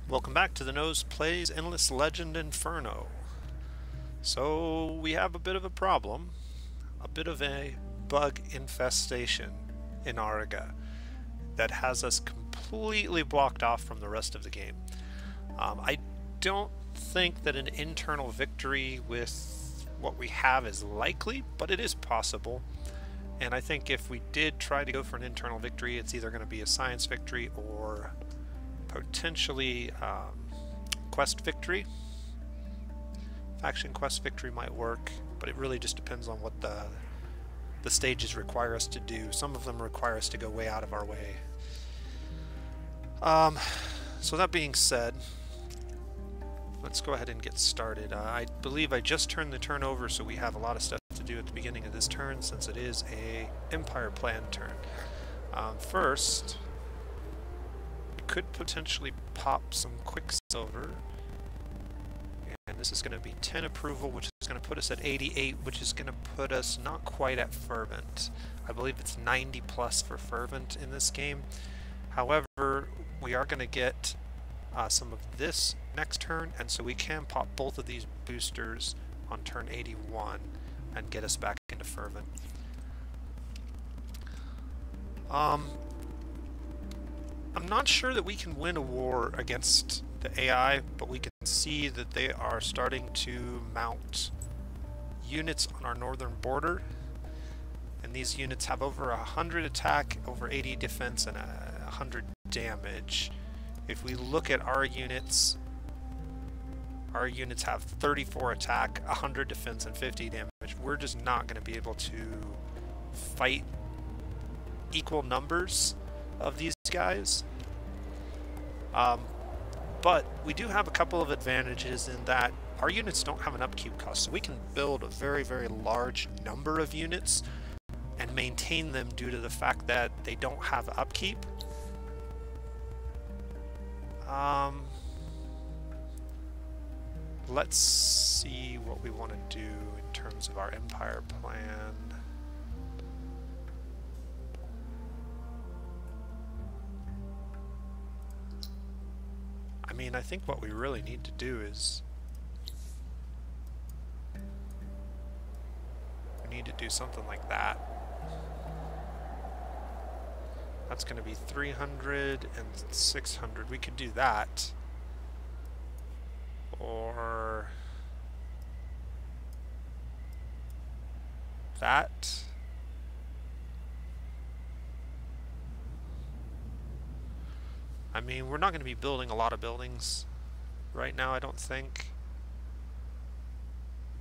Welcome back to the Nose Plays Endless Legend Inferno. So we have a bit of a problem, a bit of a bug infestation in Ariga that has us completely blocked off from the rest of the game. I don't think that an internal victory with what we have is likely, but it is possible. And I think if we did try to go for an internal victory, it's either going to be a science victory or potentially quest victory. Faction quest victory might work, but it really just depends on what the stages require us to do. Some of them require us to go way out of our way. So that being said, let's go ahead and get started. I believe I just turned the turn over, so we have a lot of stuff to do at the beginning of this turn since it is a Empire plan turn. First, could potentially pop some Quicksilver, and this is going to be 10 approval, which is going to put us at 88, which is going to put us not quite at Fervent. I believe it's 90 plus for Fervent in this game. However, we are going to get some of this next turn, and so we can pop both of these boosters on turn 81 and get us back into Fervent. I'm not sure that we can win a war against the AI, but we can see that they are starting to mount units on our northern border, and these units have over 100 attack, over 80 defense, and 100 damage. If we look at our units have 34 attack, 100 defense, and 50 damage. We're just not going to be able to fight equal numbers of these guys. But we do have a couple of advantages in that our units don't have an upkeep cost, so we can build a very, very large number of units and maintain them due to the fact that they don't have upkeep. Let's see what we want to do in terms of our Empire plan. I mean, I think what we really need to do is we need to do something like that. That's going to be 300 and 600. We could do that. Or that. I mean, we're not going to be building a lot of buildings right now, I don't think.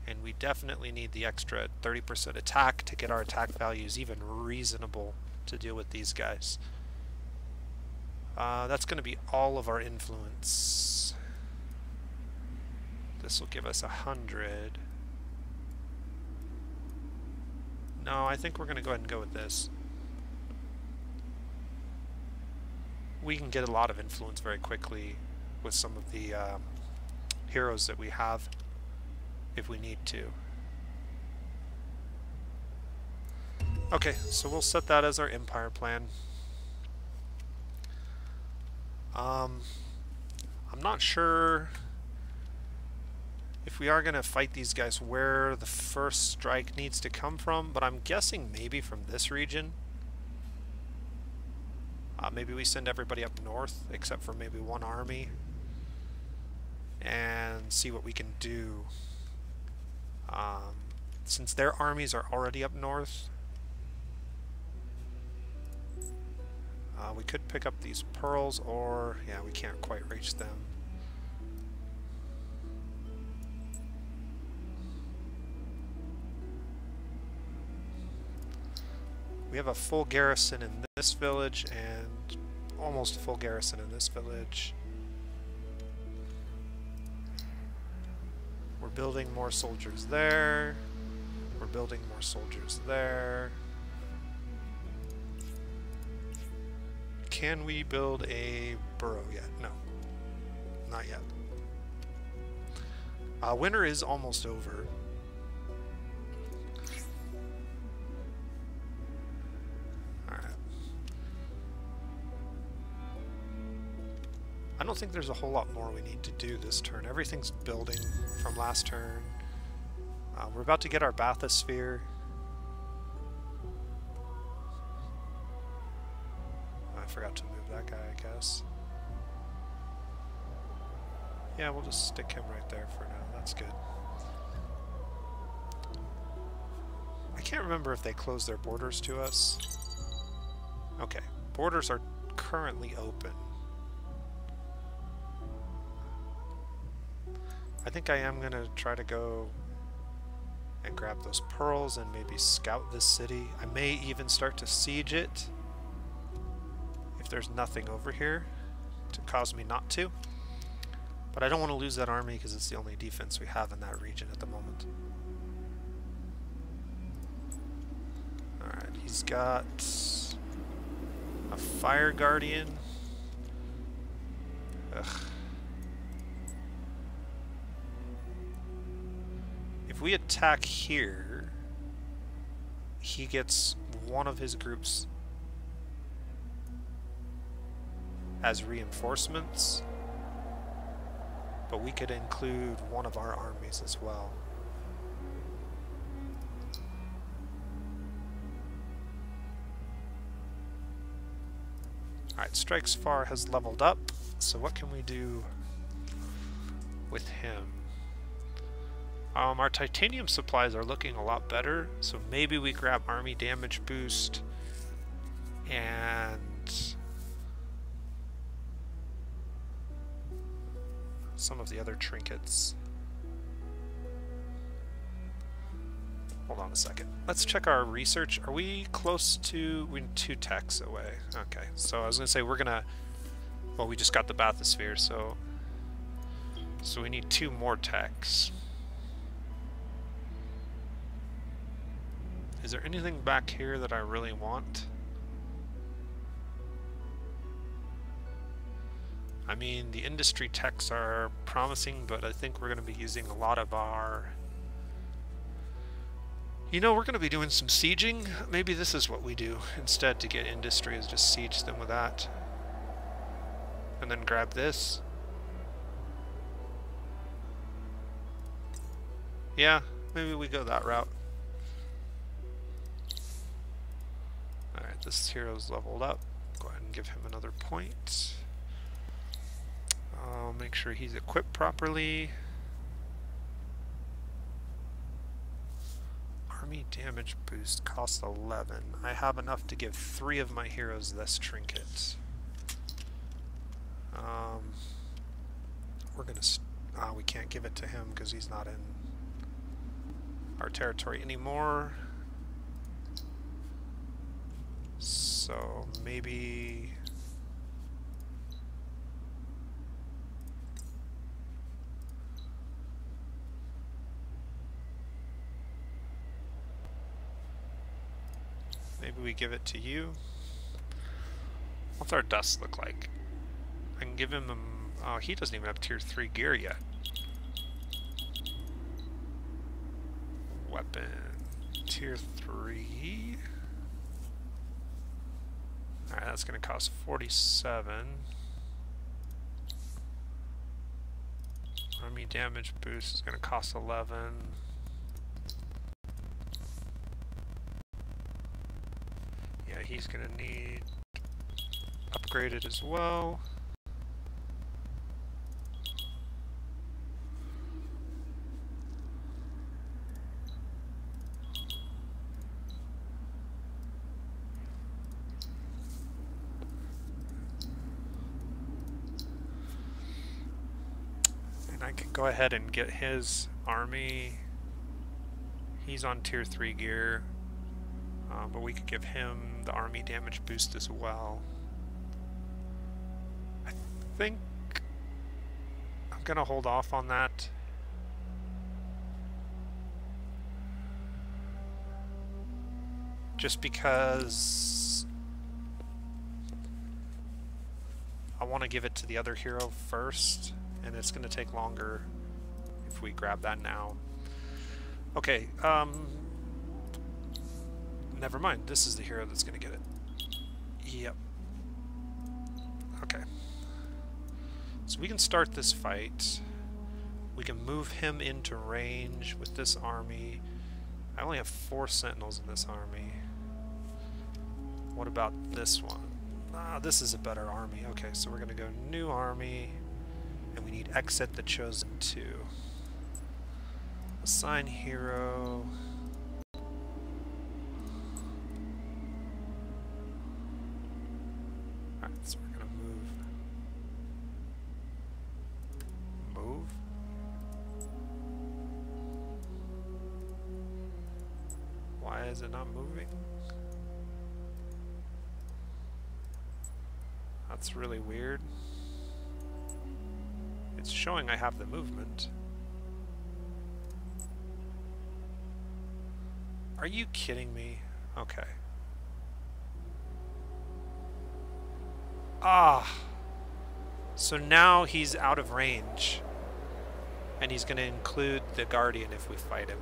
And we definitely need the extra 30% attack to get our attack values even reasonable to deal with these guys. That's going to be all of our influence. This will give us 100. No, I think we're going to go ahead and go with this. We can get a lot of influence very quickly with some of the heroes that we have if we need to. Okay, so we'll set that as our Empire plan. I'm not sure if we are going to fight these guys where the first strike needs to come from, but I'm guessing maybe from this region. Maybe we send everybody up north, except for maybe one army, and see what we can do. Since their armies are already up north, we could pick up these pearls, or, yeah, we can't quite reach them. We have a full garrison in this village and almost a full garrison in this village. We're building more soldiers there. We're building more soldiers there. Can we build a burrow yet? No, not yet. Winter is almost over. don't think there's a whole lot more we need to do this turn. Everything's building from last turn. We're about to get our bathysphere. I forgot to move that guy, I guess. Yeah, we'll just stick him right there for now. That's good. I can't remember if they closed their borders to us. Okay, borders are currently open. I think I am going to try to go and grab those pearls and maybe scout this city. I may even start to siege it if there's nothing over here to cause me not to. But I don't want to lose that army because it's the only defense we have in that region at the moment. Alright, he's got a fire guardian. Ugh. If we attack here, he gets one of his groups as reinforcements, but we could include one of our armies as well. Alright, Strikes Far has leveled up, so what can we do with him? Our titanium supplies are looking a lot better, so maybe we grab army damage boost and some of the other trinkets. Hold on a second. Let's check our research. Are we close to... we're 2 techs away. Okay, so I was going to say we're going to... well, we just got the bathysphere, so we need 2 more techs. Is there anything back here that I really want? I mean, the industry techs are promising, but I think we're going to be using a lot of our... you know, we're going to be doing some sieging. Maybe this is what we do instead to get industry, is just siege them with that. And then grab this. Yeah, maybe we go that route. Alright, this hero's leveled up. Go ahead and give him another point. I'll make sure he's equipped properly. Army damage boost costs 11. I have enough to give 3 of my heroes this trinket. We're gonna... we can't give it to him because he's not in our territory anymore. So maybe... maybe we give it to you. What's our dust look like? I can give him a... oh, he doesn't even have tier 3 gear yet. Weapon. Tier 3. Alright, that's going to cost 47. Army damage boost is going to cost 11. Yeah, he's going to need upgraded as well. I can go ahead and get his army. He's on tier 3 gear, but we could give him the army damage boost as well. I think I'm gonna hold off on that. Just because I want to give it to the other hero first. And it's going to take longer if we grab that now. Okay, never mind. This is the hero that's going to get it. Yep. Okay. So we can start this fight. We can move him into range with this army. I only have 4 sentinels in this army. What about this one? This is a better army. Okay, so we're going to go new army. And we need exit the chosen 2. Assign hero. Alright, so we're going to move. Why is it not moving? That's really weird. It's showing I have the movement. Are you kidding me? Okay. So now he's out of range. And he's going to include the Guardian if we fight him.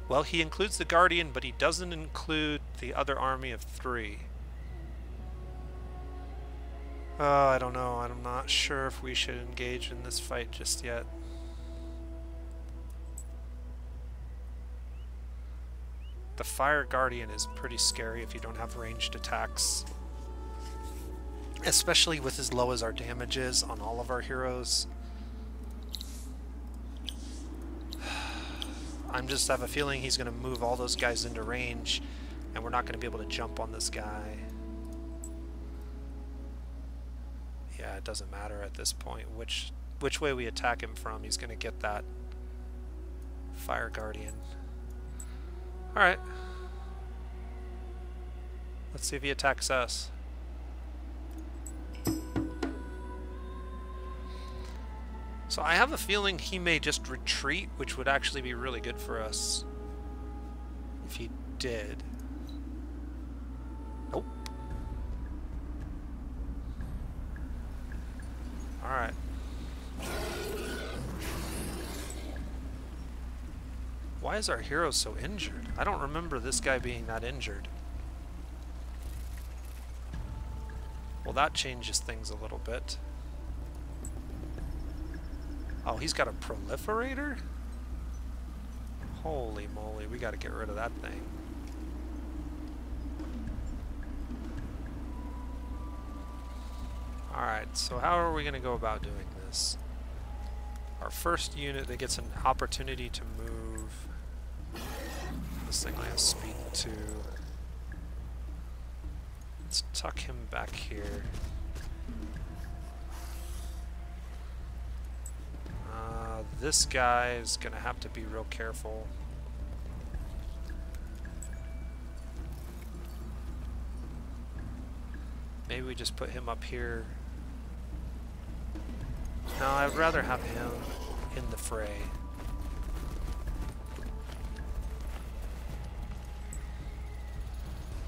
Well, he includes the Guardian, but he doesn't include the other army of 3. I don't know. I'm not sure if we should engage in this fight just yet. The Fire Guardian is pretty scary if you don't have ranged attacks. Especially with as low as our damage is on all of our heroes. I just have a feeling he's going to move all those guys into range, and we're not going to be able to jump on this guy. Yeah, it doesn't matter at this point which way we attack him from. He's going to get that Fire Guardian. Alright. Let's see if he attacks us. So I have a feeling he may just retreat, which would actually be really good for us if he did. Nope. Alright. Why is our hero so injured? I don't remember this guy being that injured. Well, that changes things a little bit. Oh, he's got a proliferator? Holy moly, we gotta get rid of that thing. Alright, so how are we gonna go about doing this? Our first unit that gets an opportunity to move. This thing I have speed 2. Let's tuck him back here. This guy is going to have to be real careful. Maybe we just put him up here. No, I'd rather have him in the fray.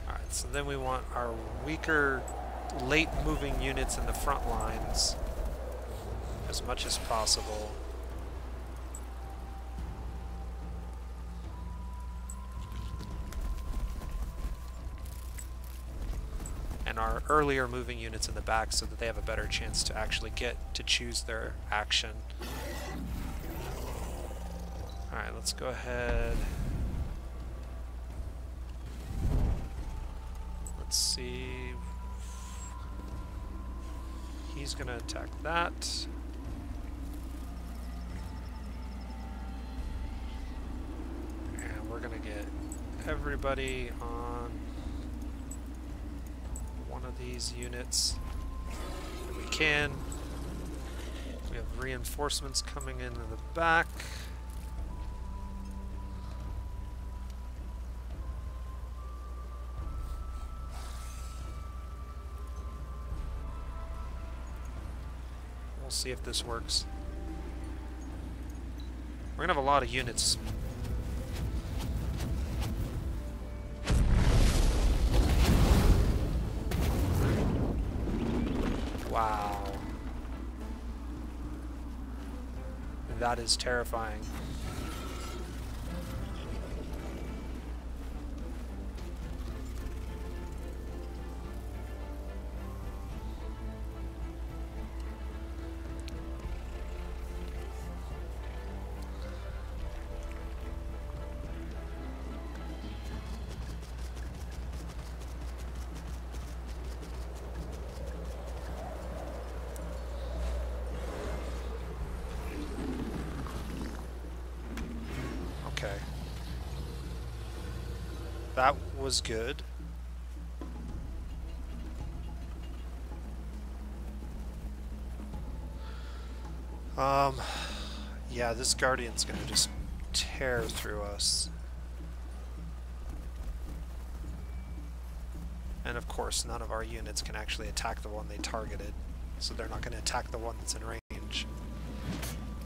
Alright, so then we want our weaker, late moving units in the front lines as much as possible. And our earlier moving units in the back so that they have a better chance to actually get to choose their action. Alright, let's go ahead. Let's see. He's gonna attack that. And we're gonna get everybody on one of these units if we can. We have reinforcements coming in the back. We'll see if this works. We're gonna have a lot of units. Wow. That is terrifying. That was good. Yeah, this Guardian's gonna just tear through us. And of course, none of our units can actually attack the one they targeted, so they're not gonna attack the one that's in range.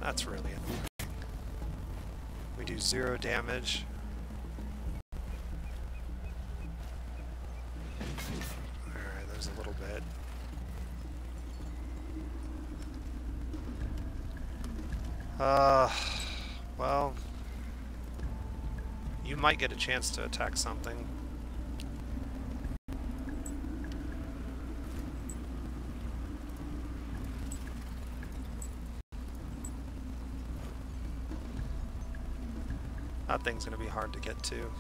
That's really annoying. We do 0 damage. Alright, there's a little bit. Well, you might get a chance to attack something. That thing's gonna be hard to get to.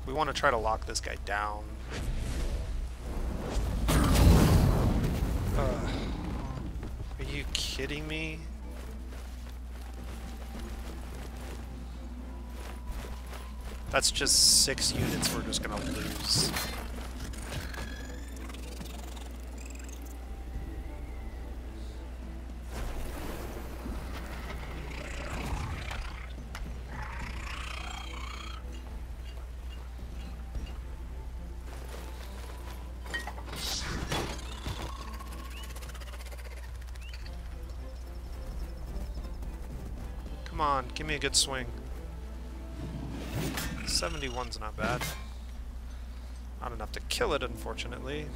We want to try to lock this guy down. Are you kidding me? That's just 6 units we're just gonna lose. Come on, give me a good swing. 71's not bad. Not enough to kill it, unfortunately.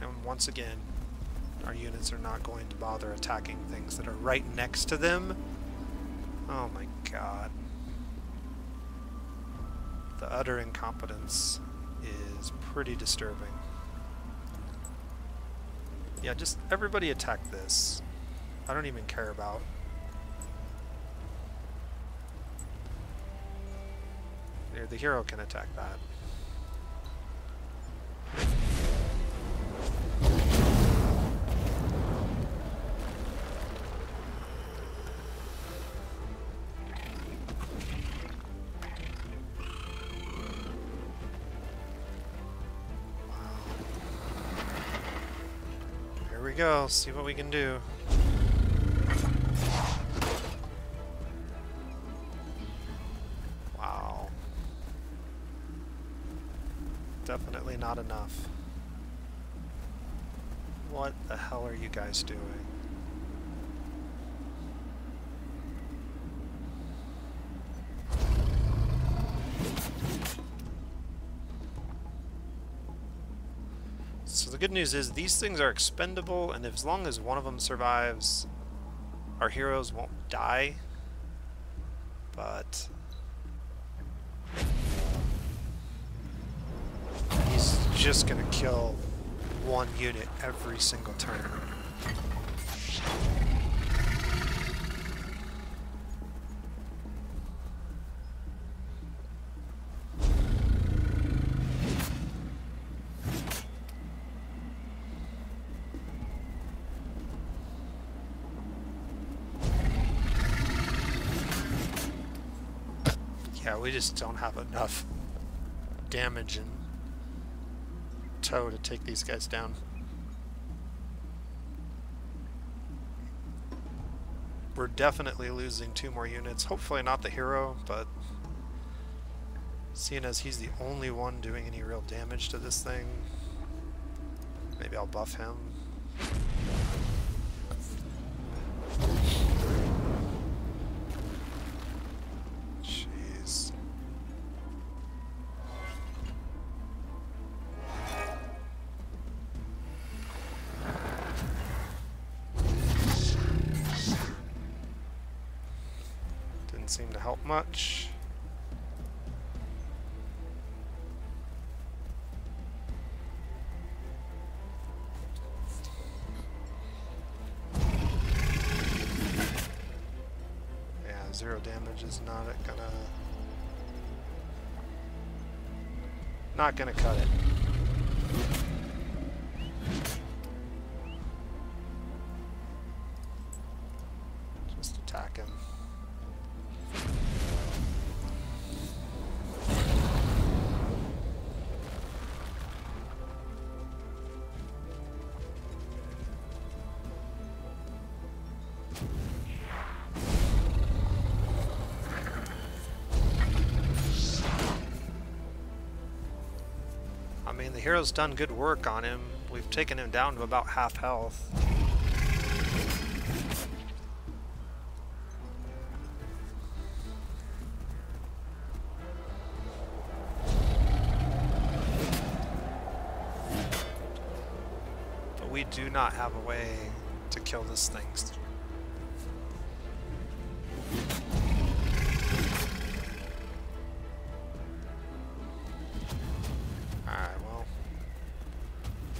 And once again, our units are not going to bother attacking things that are right next to them. Oh my god. The utter incompetence is pretty disturbing. Yeah, just everybody attack this. I don't even care about. There, the hero can attack that. Wow. Here we go, see what we can do. Definitely not enough. What the hell are you guys doing? So the good news is these things are expendable, and as long as one of them survives, our heroes won't die. But just gonna kill one unit every single turn. Yeah, we just don't have enough damage and toe to take these guys down. We're definitely losing 2 more units. Hopefully not the hero, but seeing as he's the only one doing any real damage to this thing, maybe I'll buff him. Jeez. Didn't seem to help much. Yeah, 0 damage is not gonna cut it. Just attack him. I mean, the hero's done good work on him. We've taken him down to about half health. But we do not have a way to kill this thing.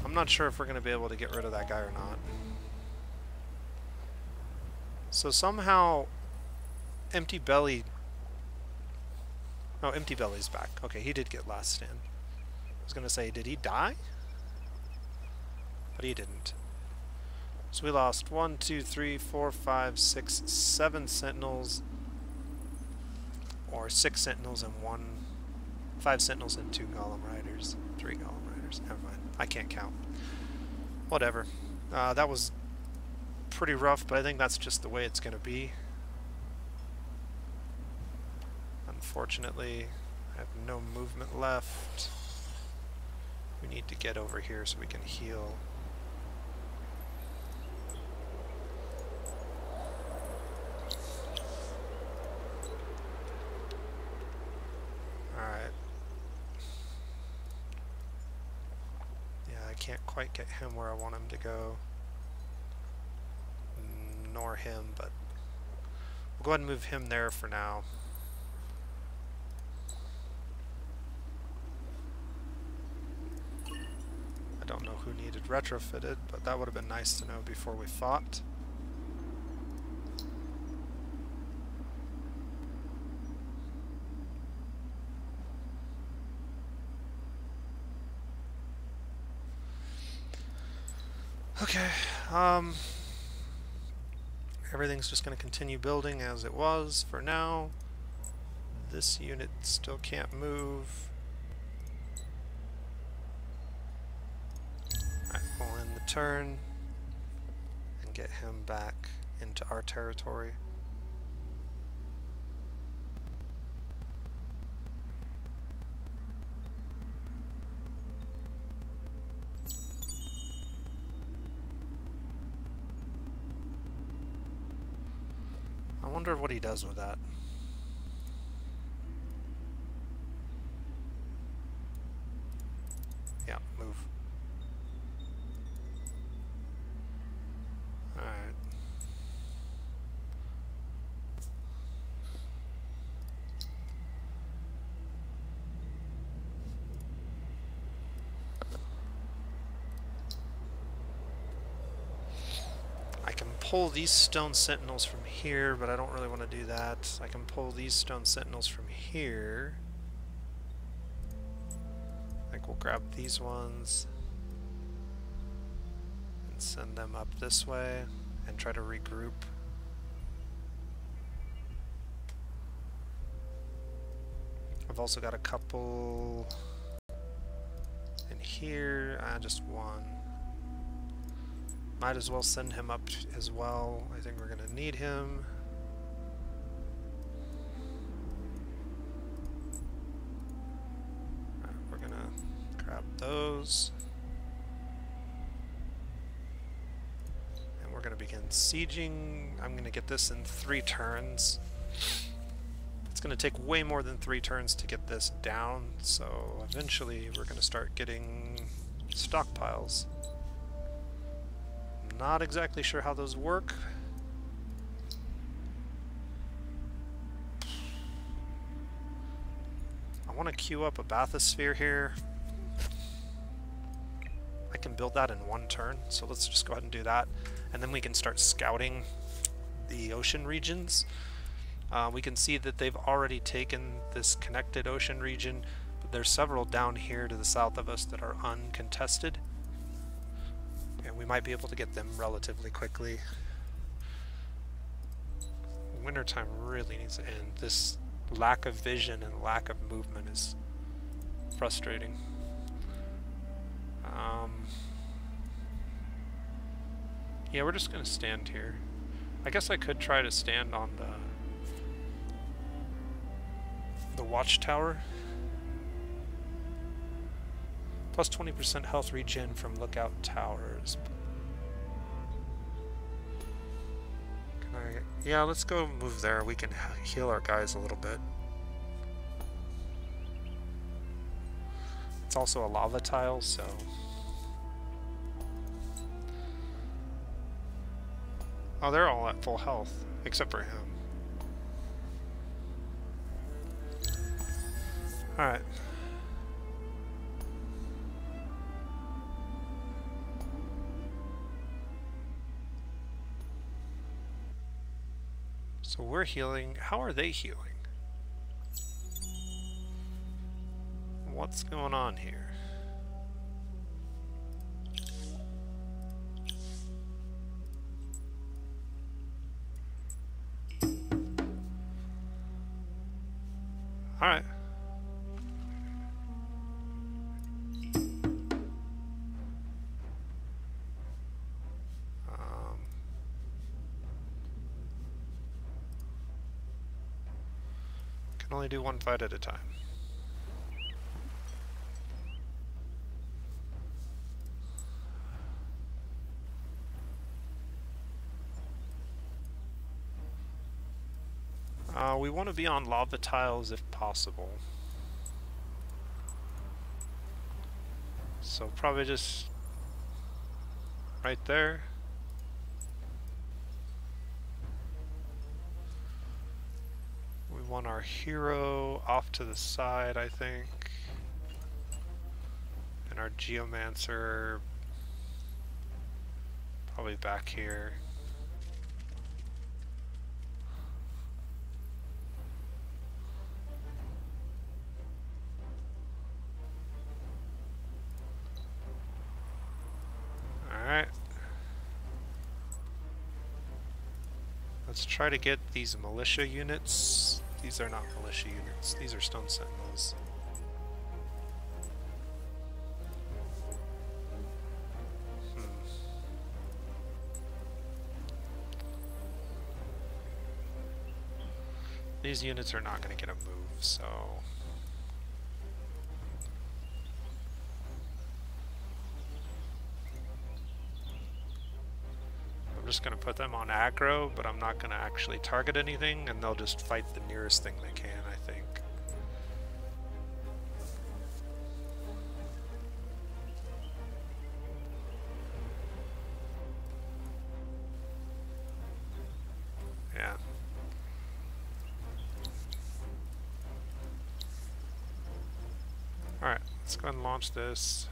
I'm not sure if we're going to be able to get rid of that guy or not. So somehow Empty Belly... Oh, Empty Belly's back. Okay, he did get last stand. I was going to say, did he die? But he didn't. So we lost 1, 2, 3, 4, 5, 6, 7 sentinels. Or 6 sentinels and 5 sentinels and 2 golem riders. 3 golem riders. Never mind. I can't count. Whatever. That was pretty rough, but I think that's just the way it's going to be. Unfortunately, I have no movement left. We need to get over here so we can heal. Alright. I can't quite get him where I want him to go, nor him, but we'll go ahead and move him there for now. I don't know who needed retrofitted, but that would have been nice to know before we fought. Okay, everything's just going to continue building as it was for now. This unit still can't move. Alright, we'll end the turn and get him back into our territory. I wonder what he does with that. Yeah, move. Alright. I can pull these stone sentinels from here, but I don't really want to do that. I can pull these stone sentinels from here. I think we'll grab these ones and send them up this way and try to regroup. I've also got a couple in here, just one. Might as well send him up as well. I think we're going to need him. Alright, we're going to grab those. And we're going to begin sieging. I'm going to get this in 3 turns. It's going to take way more than 3 turns to get this down, so eventually we're going to start getting stockpiles. Not exactly sure how those work. I want to queue up a bathysphere here. I can build that in 1 turn, so let's just go ahead and do that. And then we can start scouting the ocean regions. We can see that they've already taken this connected ocean region, but there's several down here to the south of us that are uncontested. And we might be able to get them relatively quickly. wintertime really needs to end. This lack of vision and lack of movement is frustrating. Yeah, we're just gonna stand here. I guess I could try to stand on the watchtower. Plus 20% health regen from lookout towers. Can I? Yeah, let's go move there. We can heal our guys a little bit. It's also a lava tile, so... Oh, they're all at full health, except for him. Alright. So we're healing. How are they healing? What's going on here? Alright. Can only do one fight at a time. We want to be on lava tiles if possible. So probably just right there. We want our hero off to the side, I think. And our geomancer probably back here. Alright. Let's try to get these militia units. These are not militia units. These are stone sentinels. These units are not going to get a move, so... I'm just going to put them on aggro, but I'm not going to actually target anything, and they'll just fight the nearest thing they can, I think. Yeah. Alright, let's go ahead and launch this.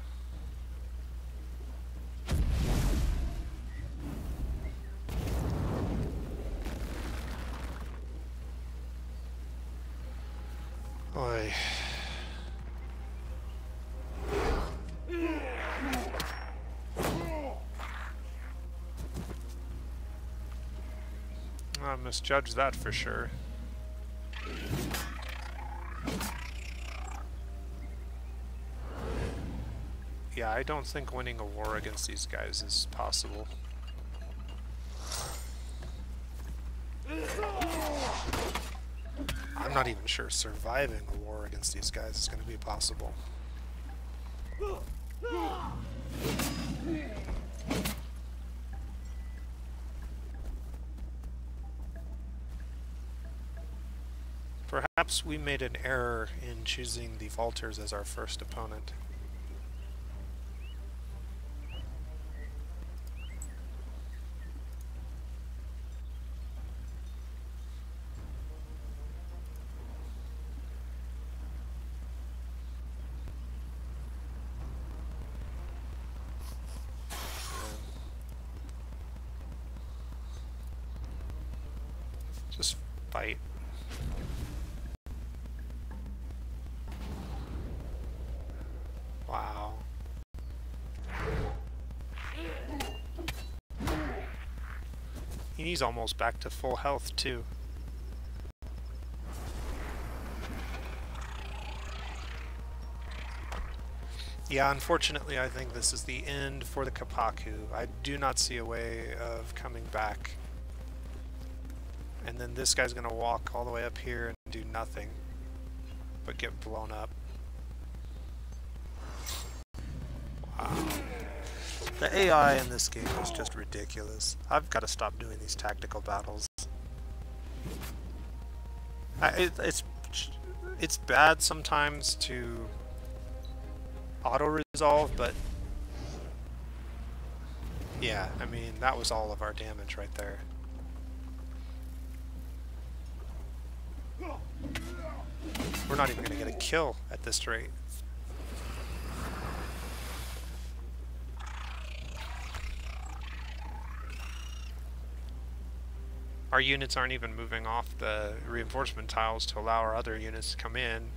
Oy. I misjudged that for sure. Yeah, I don't think winning a war against these guys is possible. I'm not even sure surviving a war against these guys is going to be possible. Perhaps we made an error in choosing the Vaulters as our first opponent. Just fight. Wow. He's almost back to full health too. Yeah, unfortunately, I think this is the end for the Kapaku. I do not see a way of coming back. And then this guy's going to walk all the way up here and do nothing but get blown up. Wow. The AI in this game is just ridiculous. I've got to stop doing these tactical battles. It's bad sometimes to auto-resolve, but yeah, I mean, that was all of our damage right there. We're not even going to get a kill at this rate. Our units aren't even moving off the reinforcement tiles to allow our other units to come in.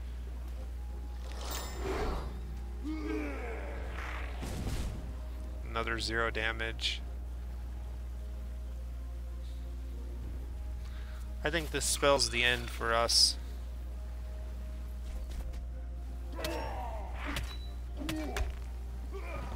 Another 0 damage. I think this spells the end for us.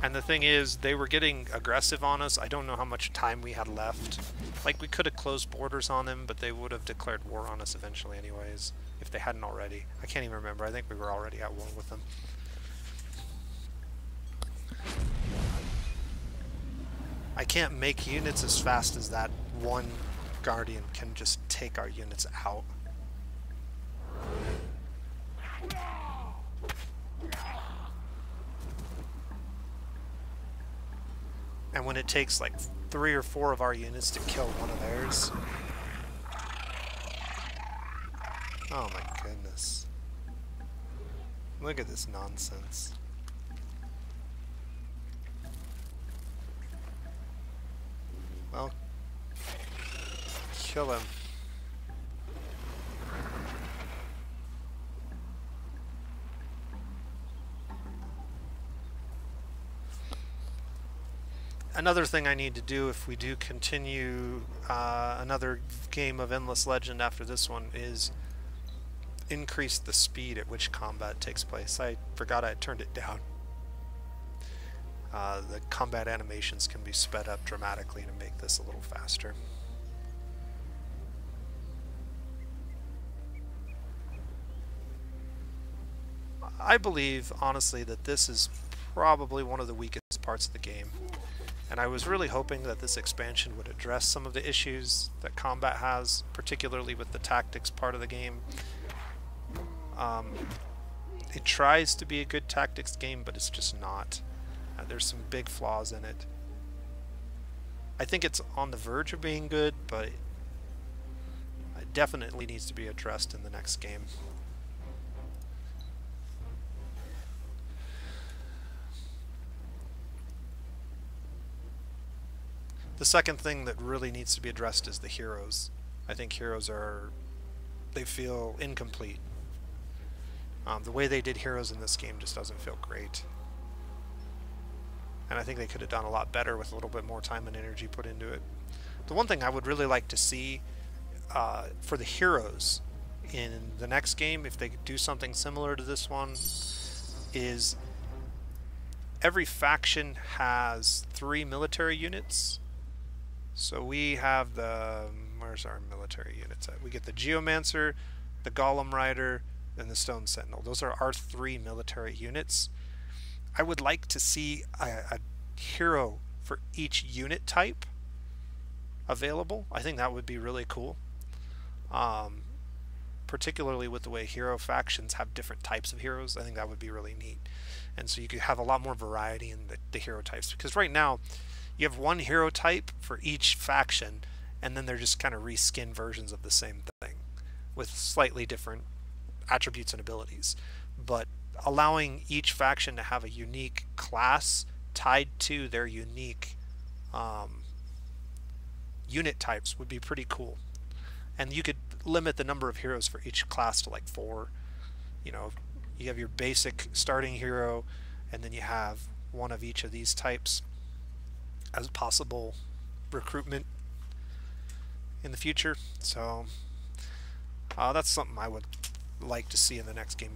And the thing is, they were getting aggressive on us. I don't know how much time we had left. Like, we could have closed borders on them, but they would have declared war on us eventually anyways, if they hadn't already. I can't even remember. I think we were already at war with them. I can't make units as fast as that one Guardian can just take our units out. And when it takes like 3 or 4 of our units to kill one of theirs. Oh my goodness. Look at this nonsense. Well, kill him. Another thing I need to do if we do continue another game of Endless Legend after this one is increase the speed at which combat takes place. I forgot I turned it down. The combat animations can be sped up dramatically to make this a little faster. I believe, honestly, that this is probably one of the weakest parts of the game. And I was really hoping that this expansion would address some of the issues that combat has, particularly with the tactics part of the game. It tries to be a good tactics game, but it's just not. There's some big flaws in it. I think it's on the verge of being good, but it definitely needs to be addressed in the next game. The second thing that really needs to be addressed is the heroes. I think heroes they feel incomplete. The way they did heroes in this game just doesn't feel great. And I think they could have done a lot better with a little bit more time and energy put into it. The one thing I would really like to see for the heroes in the next game, if they do something similar to this one, is every faction has 3 military units. So we have where's our military units at? We get the Geomancer, the Golem Rider, and the Stone Sentinel. Those are our 3 military units. I would like to see a hero for each unit type available. I think that would be really cool. Particularly with the way hero factions have different types of heroes. I think that would be really neat. And so you could have a lot more variety in the hero types. Because right now, you have one hero type for each faction, and then they're just kind of reskin versions of the same thing with slightly different attributes and abilities. But allowing each faction to have a unique class tied to their unique unit types would be pretty cool. And you could limit the number of heroes for each class to like 4. You know, you have your basic starting hero, and then you have one of each of these types as possible recruitment in the future. So that's something I would like to see in the next game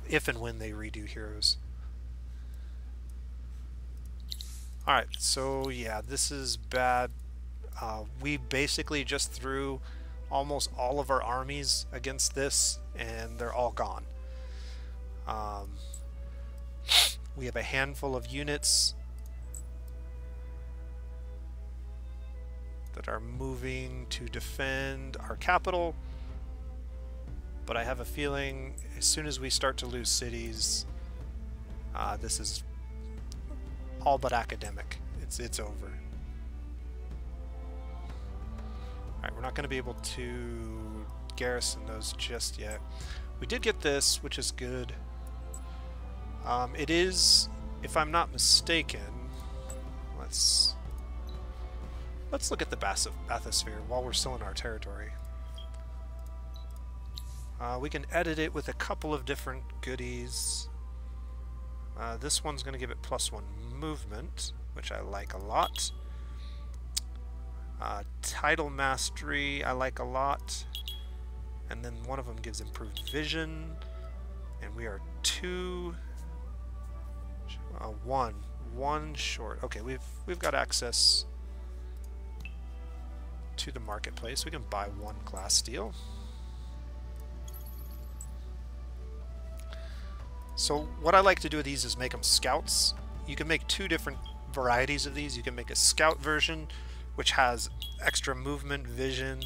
if and when they redo heroes. Alright, so yeah, this is bad. We basically just threw almost all of our armies against this, and they're all gone. We have a handful of units that are moving to defend our capital, but I have a feeling as soon as we start to lose cities, this is all but academic. It's over. Alright, we're not going to be able to garrison those just yet. We did get this, which is good. It is, if I'm not mistaken, let's look at the bathysphere while we're still in our territory. We can edit it with a couple of different goodies. This one's going to give it +1 movement, which I like a lot. Title mastery I like a lot. And then one of them gives improved vision. And we are one short. Okay, we've got access to the marketplace. We can buy 1 glass steel. So what I like to do with these is make them scouts. You can make 2 different varieties of these. You can make a scout version, which has extra movement, vision,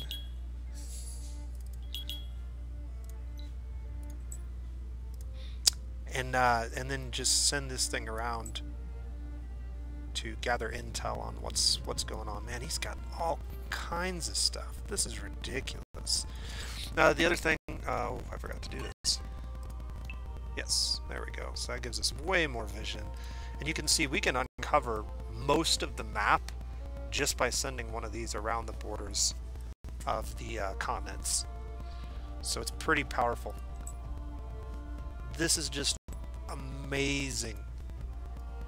and then just send this thing around to gather intel on what's going on. Man, he's got all kinds of stuff. This is ridiculous. The other thing, oh, I forgot to do this. Yes, there we go. So that gives us way more vision. And you can see we can uncover most of the map just by sending one of these around the borders of the continents. So it's pretty powerful. This is just amazing.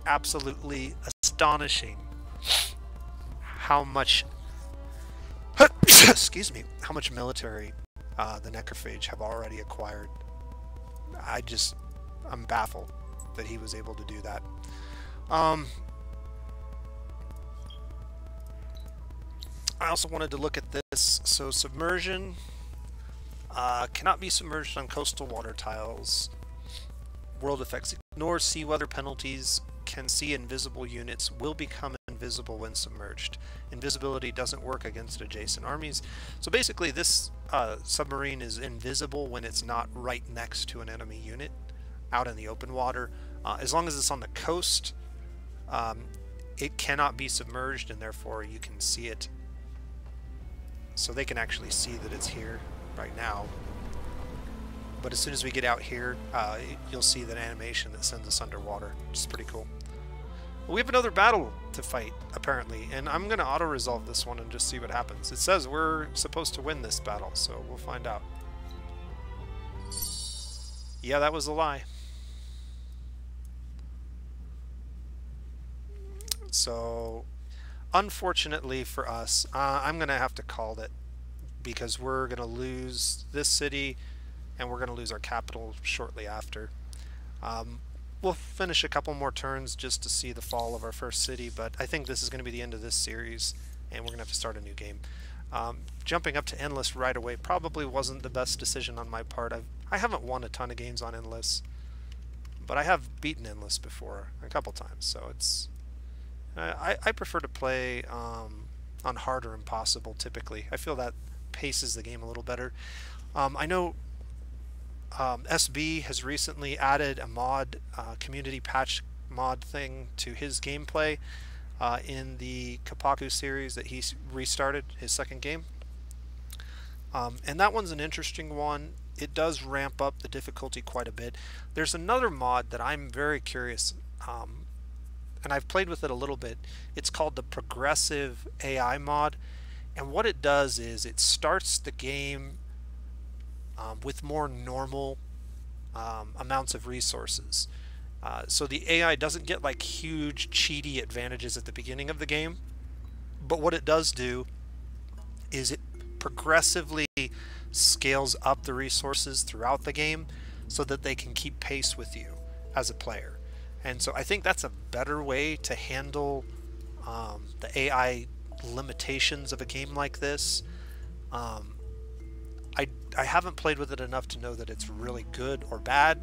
Absolutely astonishing how much excuse me, how much military the Necrophage have already acquired. I'm baffled that he was able to do that. I also wanted to look at this. So submersion cannot be submerged on coastal water tiles. World effects ignore sea weather penalties. Can see invisible units. Will become invisible when submerged. Invisibility doesn't work against adjacent armies. So basically this submarine is invisible when it's not right next to an enemy unit out in the open water. As long as it's on the coast, it cannot be submerged, and therefore you can see it. So they can actually see that it's here right now. But as soon as we get out here, you'll see that animation that sends us underwater, which is pretty cool. We have another battle to fight, apparently, and I'm going to auto-resolve this one and just see what happens. It says we're supposed to win this battle, so we'll find out. Yeah, that was a lie. So, unfortunately for us, I'm going to have to call it, because we're going to lose this city, and we're going to lose our capital shortly after. We'll finish a couple more turns just to see the fall of our first city, but I think this is going to be the end of this series, and we're going to have to start a new game. Jumping up to Endless right away probably wasn't the best decision on my part. I haven't won a ton of games on Endless, but I have beaten Endless before a couple times, so it's... I prefer to play on hard or impossible typically. I feel that paces the game a little better. I know SB has recently added a mod, community patch mod thing to his gameplay in the Kapaku series that he restarted, his second game. And that one's an interesting one. It does ramp up the difficulty quite a bit. There's another mod that I'm very curious, and I've played with it a little bit. It's called the Progressive AI mod, and what it does is it starts the game with more normal amounts of resources. So the AI doesn't get like huge cheaty advantages at the beginning of the game, but what it does do is it progressively scales up the resources throughout the game so that they can keep pace with you as a player. And so I think that's a better way to handle the AI limitations of a game like this. I haven't played with it enough to know that it's really good or bad,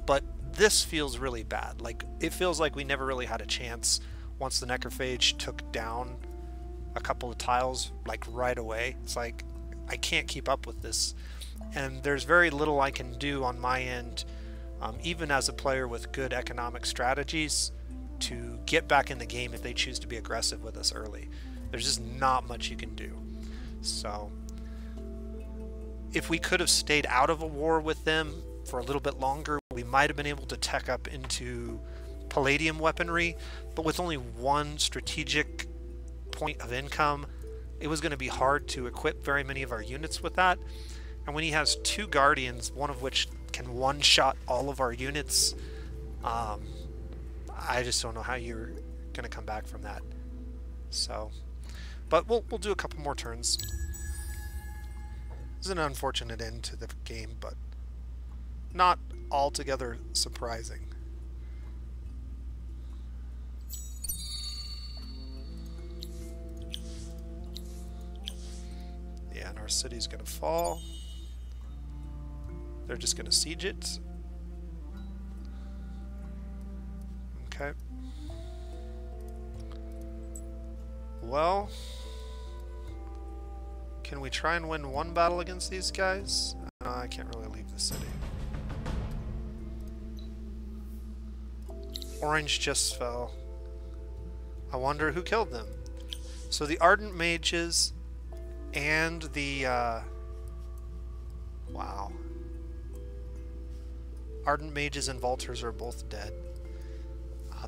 but this feels really bad. Like, it feels like we never really had a chance once the necrophage took down a couple of tiles, like, right away. It's like, I can't keep up with this, and there's very little I can do on my end, even as a player with good economic strategies, to get back in the game if they choose to be aggressive with us early. There's just not much you can do. So if we could have stayed out of a war with them for a little bit longer, we might have been able to tech up into palladium weaponry, but with only one strategic point of income, it was going to be hard to equip very many of our units with that. And when he has two guardians, one of which can one-shot all of our units, I just don't know how you're going to come back from that. So, but we'll do a couple more turns. It's an unfortunate end to the game, but not altogether surprising. Yeah, and our city's gonna fall. They're just gonna siege it. Okay. Well, can we try and win one battle against these guys? I can't really leave the city. Orange just fell. I wonder who killed them. So the Ardent Mages and the... wow. Ardent Mages and Vaulters are both dead.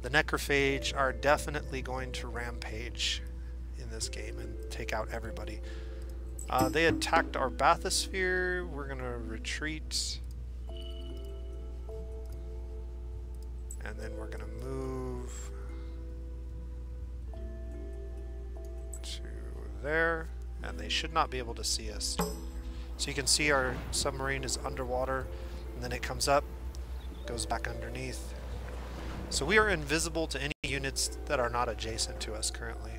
The Necrophage are definitely going to rampage in this game and take out everybody. They attacked our bathysphere. We're gonna retreat. And then we're gonna move to there. And they should not be able to see us. So you can see our submarine is underwater, and then it comes up, goes back underneath. So we are invisible to any units that are not adjacent to us currently.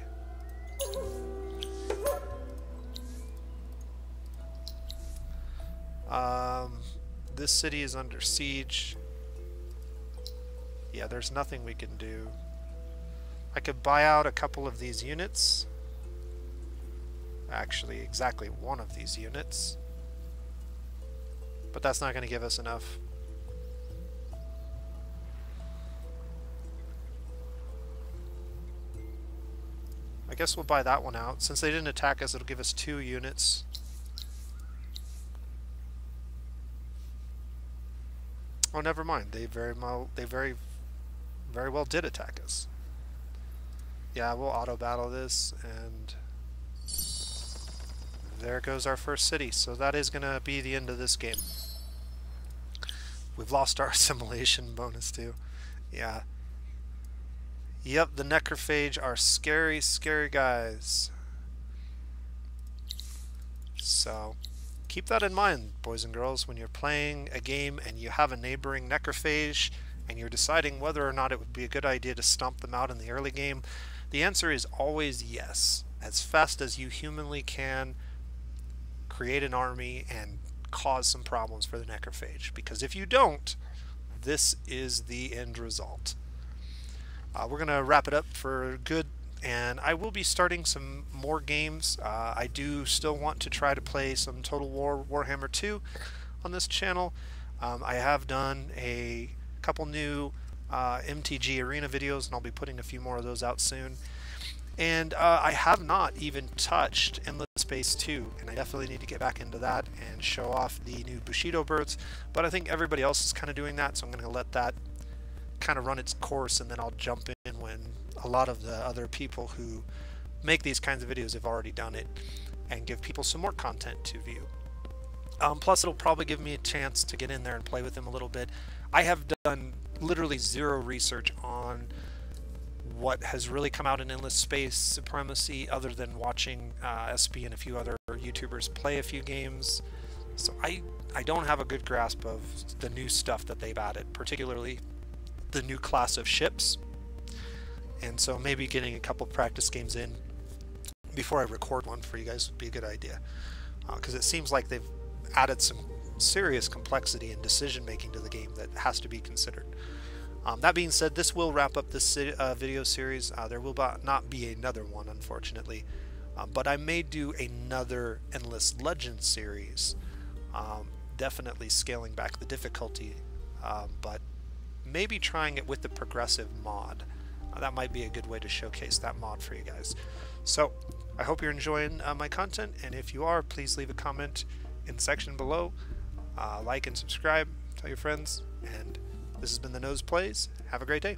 This city is under siege. Yeah, there's nothing we can do. I could buy out a couple of these units. Actually, exactly one of these units. But that's not going to give us enough. I guess we'll buy that one out. Since they didn't attack us, it'll give us 2 units. Oh, never mind. They very well did attack us. Yeah, we'll auto battle this, and there goes our first city. So that is going to be the end of this game. We've lost our assimilation bonus too. Yeah. Yep, the Necrophage are scary, scary guys. So keep that in mind, boys and girls, when you're playing a game and you have a neighboring Necrophage and you're deciding whether or not it would be a good idea to stomp them out in the early game. The answer is always yes. As fast as you humanly can, create an army and cause some problems for the Necrophage. Because if you don't, this is the end result. We're going to wrap it up for good, and I will be starting some more games. I do still want to try to play some Total War Warhammer 2 on this channel. I have done a couple new MTG Arena videos, and I'll be putting a few more of those out soon. And I have not even touched Endless Space 2, and I definitely need to get back into that and show off the new Bushido birds. But I think everybody else is kind of doing that, so I'm going to let that kind of run its course, and then I'll jump in when a lot of the other people who make these kinds of videos have already done it, and give people some more content to view. Plus, it'll probably give me a chance to get in there and play with them a little bit. I have done literally zero research on what has really come out in Endless Space Supremacy, other than watching SB and a few other YouTubers play a few games. So I don't have a good grasp of the new stuff that they've added, particularly the new class of ships. and so maybe getting a couple practice games in before I record one for you guys would be a good idea, because it seems like they've added some serious complexity and decision making to the game that has to be considered. That being said, this will wrap up this video series. There will not be another one, unfortunately, but I may do another Endless Legends series, definitely scaling back the difficulty, but maybe trying it with the progressive mod. That might be a good way to showcase that mod for you guys. So I hope you're enjoying my content, and if you are, please leave a comment in the section below. Like and subscribe, tell your friends, and this has been The Nose Plays. Have a great day.